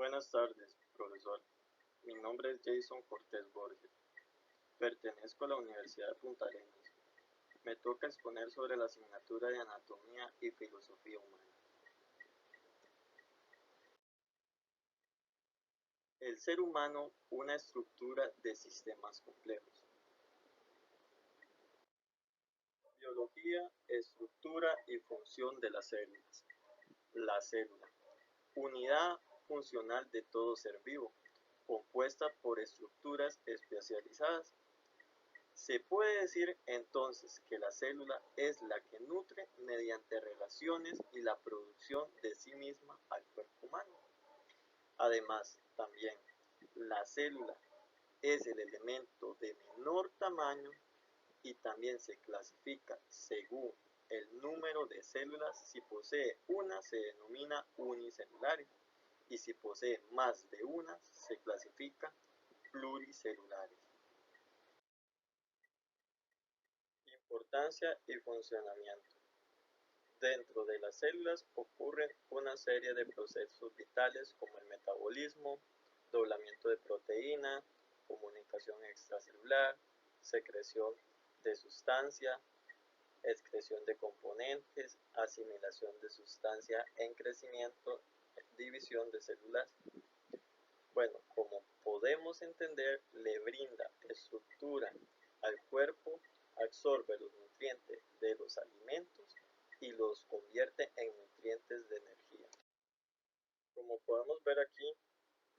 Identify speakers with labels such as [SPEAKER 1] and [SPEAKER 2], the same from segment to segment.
[SPEAKER 1] Buenas tardes, profesor. Mi nombre es Jason Cortés Borges. Pertenezco a la Universidad de Punta Arenas. Me toca exponer sobre la asignatura de Anatomía y Filosofía Humana. El ser humano, una estructura de sistemas complejos. Biología, estructura y función de las células. La célula, unidad funcional de todo ser vivo, compuesta por estructuras especializadas. Se puede decir entonces que la célula es la que nutre mediante relaciones y la producción de sí misma al cuerpo humano. Además, también, la célula es el elemento de menor tamaño y también se clasifica según el número de células. Si posee una, se denomina unicelulares, y si posee más de una, se clasifica pluricelulares. Importancia y funcionamiento. Dentro de las células ocurren una serie de procesos vitales como el metabolismo, doblamiento de proteína, comunicación extracelular, secreción de sustancia, excreción de componentes, asimilación de sustancia en crecimiento, división de células. Bueno, como podemos entender, le brinda estructura al cuerpo, absorbe los nutrientes de los alimentos y los convierte en nutrientes de energía. Como podemos ver aquí,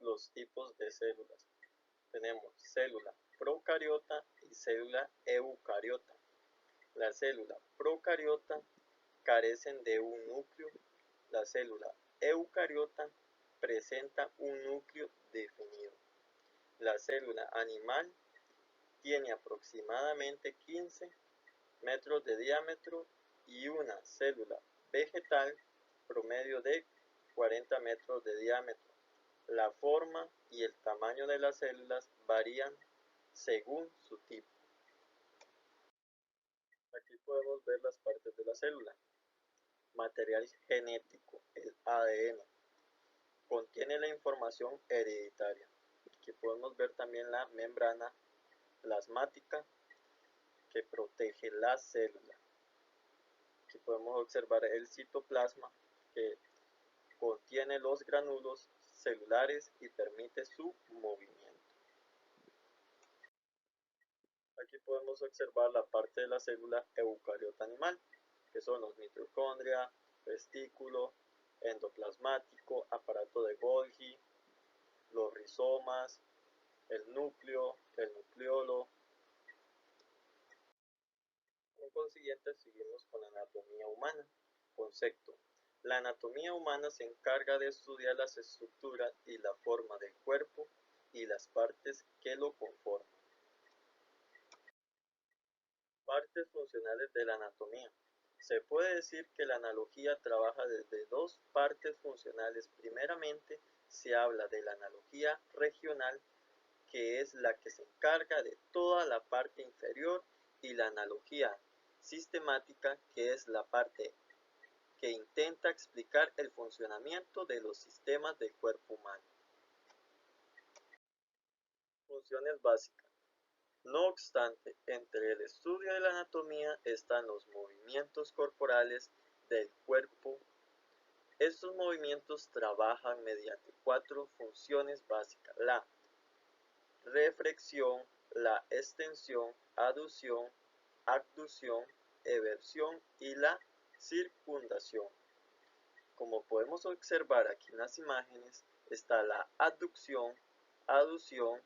[SPEAKER 1] los tipos de células. Tenemos célula procariota y célula eucariota. La célula procariota carecen de un núcleo. La célula eucariota presenta un núcleo definido. La célula animal tiene aproximadamente 15 metros de diámetro y una célula vegetal promedio de 40 metros de diámetro. La forma y el tamaño de las células varían según su tipo. Aquí podemos ver las partes de la célula. Material genético, el ADN, contiene la información hereditaria. Aquí podemos ver también la membrana plasmática que protege la célula. Aquí podemos observar el citoplasma que contiene los granulos celulares y permite su movimiento. Aquí podemos observar la parte de la célula eucariota animal, que son los mitocondria, vestículo, endoplasmático, aparato de Golgi, los rizomas, el núcleo, el nucleolo. Por consiguiente, seguimos con la anatomía humana. Concepto. La anatomía humana se encarga de estudiar las estructuras y la forma del cuerpo y las partes que lo conforman. Partes funcionales de la anatomía. Se puede decir que la analogía trabaja desde dos partes funcionales. Primeramente, se habla de la analogía regional, que es la que se encarga de toda la parte inferior, y la analogía sistemática, que es la parte que intenta explicar el funcionamiento de los sistemas del cuerpo humano. Funciones básicas. No obstante, entre el estudio de la anatomía están los movimientos corporales del cuerpo. Estos movimientos trabajan mediante 4 funciones básicas: la reflexión, la extensión, aducción, abducción, eversión y la circundación. Como podemos observar aquí en las imágenes, está la abducción, aducción,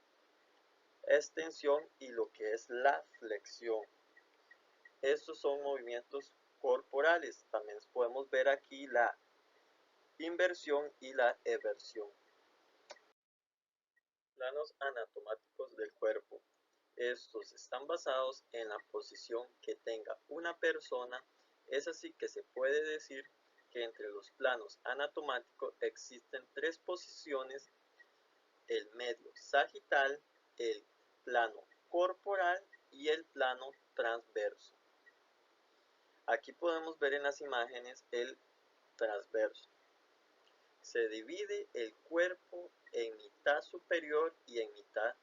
[SPEAKER 1] extensión y lo que es la flexión. Estos son movimientos corporales. También podemos ver aquí la inversión y la eversión. Planos anatomáticos del cuerpo. Estos están basados en la posición que tenga una persona. Es así que se puede decir que entre los planos anatomásticos existen 3 posiciones: el medio sagital, el plano corporal y el plano transverso. Aquí podemos ver en las imágenes el transverso. Se divide el cuerpo en mitad superior y en mitad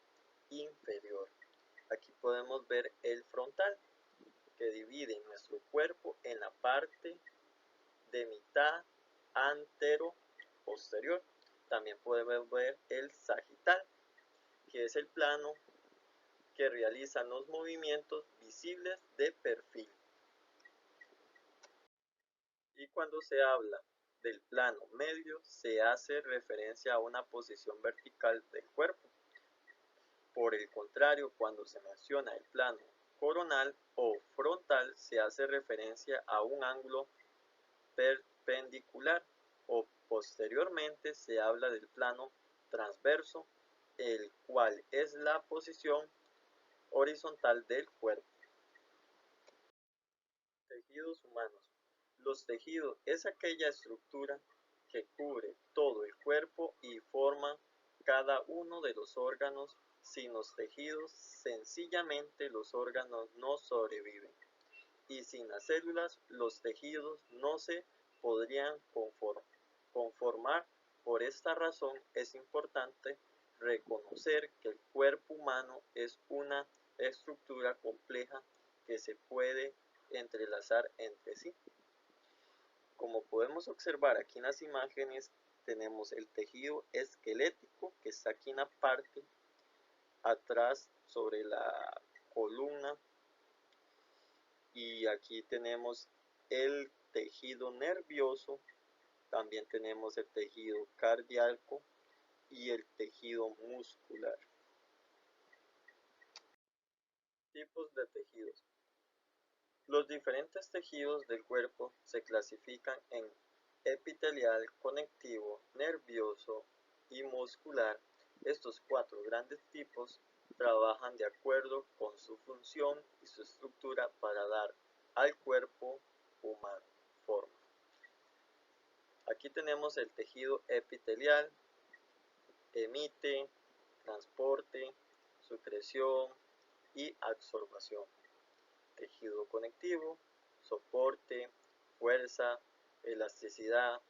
[SPEAKER 1] inferior. Aquí podemos ver el frontal, que divide nuestro cuerpo en la parte de mitad antero-posterior. También podemos ver el sagital, que es el plano que realiza los movimientos visibles de perfil. Y cuando se habla del plano medio, se hace referencia a una posición vertical del cuerpo. Por el contrario, cuando se menciona el plano coronal o frontal, se hace referencia a un ángulo perpendicular, o posteriormente se habla del plano transverso, el cual es la posición horizontal del cuerpo. Tejidos humanos. Los tejidos es aquella estructura que cubre todo el cuerpo y forma cada uno de los órganos. Sin los tejidos, sencillamente los órganos no sobreviven. Y sin las células, los tejidos no se podrían conformar. Por esta razón es importante reconocer que el cuerpo humano es una estructura compleja que se puede entrelazar entre sí. Como podemos observar aquí en las imágenes, tenemos el tejido esquelético que está aquí en la parte atrás sobre la columna, y aquí tenemos el tejido nervioso, también tenemos el tejido cardíaco y el tejido muscular. Tipos de tejidos. Los diferentes tejidos del cuerpo se clasifican en epitelial, conectivo, nervioso y muscular. Estos cuatro grandes tipos trabajan de acuerdo con su función y su estructura para dar al cuerpo humano forma. Aquí tenemos el tejido epitelial: emite, transporte, sucreción y absorción. Tejido conectivo: soporte, fuerza, elasticidad.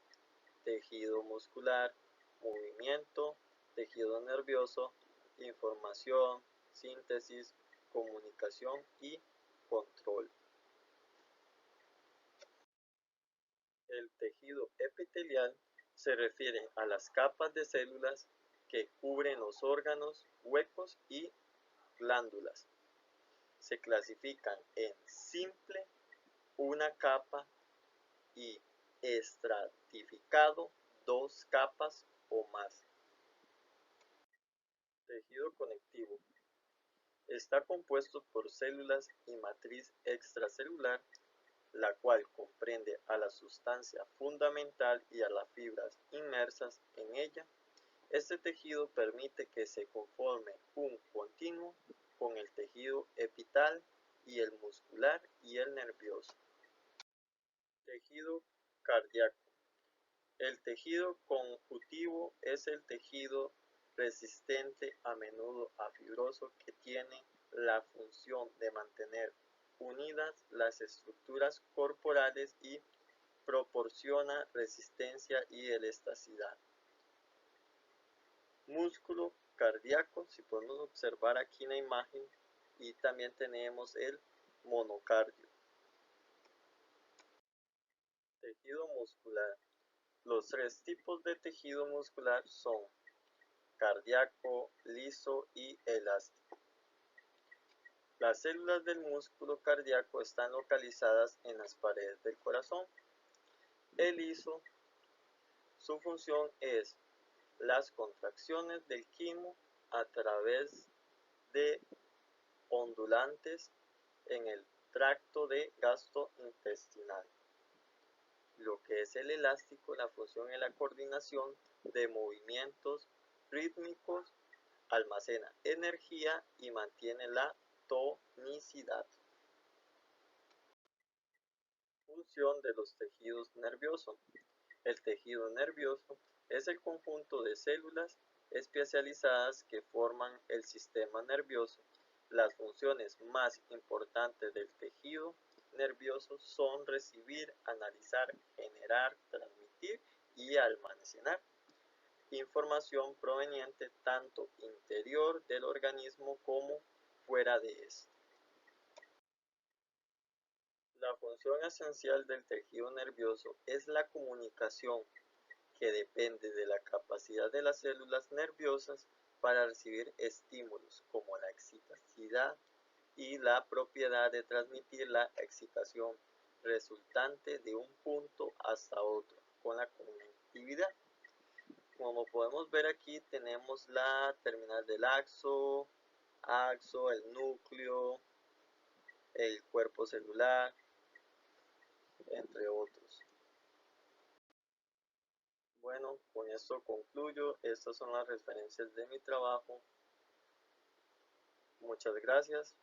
[SPEAKER 1] Tejido muscular: movimiento. Tejido nervioso: información, síntesis, comunicación y control. El tejido epitelial se refiere a las capas de células que cubren los órganos, huecos y glándulas. Se clasifican en simple, una capa, y estratificado, dos capas o más. Tejido conectivo. Está compuesto por células y matriz extracelular, la cual comprende a la sustancia fundamental y a las fibras inmersas en ella. Este tejido permite que se conforme un continuo con el tejido epital y el muscular y el nervioso. Tejido cardíaco. El tejido conjuntivo es el tejido resistente, a menudo fibroso, que tiene la función de mantener unidas las estructuras corporales y proporciona resistencia y elasticidad. Músculo cardíaco, si podemos observar aquí en la imagen, y también tenemos el monocardio. Tejido muscular. Los tres tipos de tejido muscular son cardíaco, liso y elástico. Las células del músculo cardíaco están localizadas en las paredes del corazón. El liso, su función es las contracciones del quimo a través de ondulantes en el tracto de gastrointestinal. Lo que es el elástico, la función es la coordinación de movimientos rítmicos, almacena energía y mantiene la tonicidad. Función de los tejidos nerviosos. El tejido nervioso es el conjunto de células especializadas que forman el sistema nervioso. Las funciones más importantes del tejido nervioso son recibir, analizar, generar, transmitir y y almacenar información proveniente tanto interior del organismo como fuera de este. La función esencial del tejido nervioso es la comunicación, que depende de la capacidad de las células nerviosas para recibir estímulos, como la excitabilidad y la propiedad de transmitir la excitación resultante de un punto hasta otro, con la conectividad. Como podemos ver aquí, tenemos la terminal del axo, el núcleo, el cuerpo celular, entre otros. Bueno, con esto concluyo. Estas son las referencias de mi trabajo. Muchas gracias.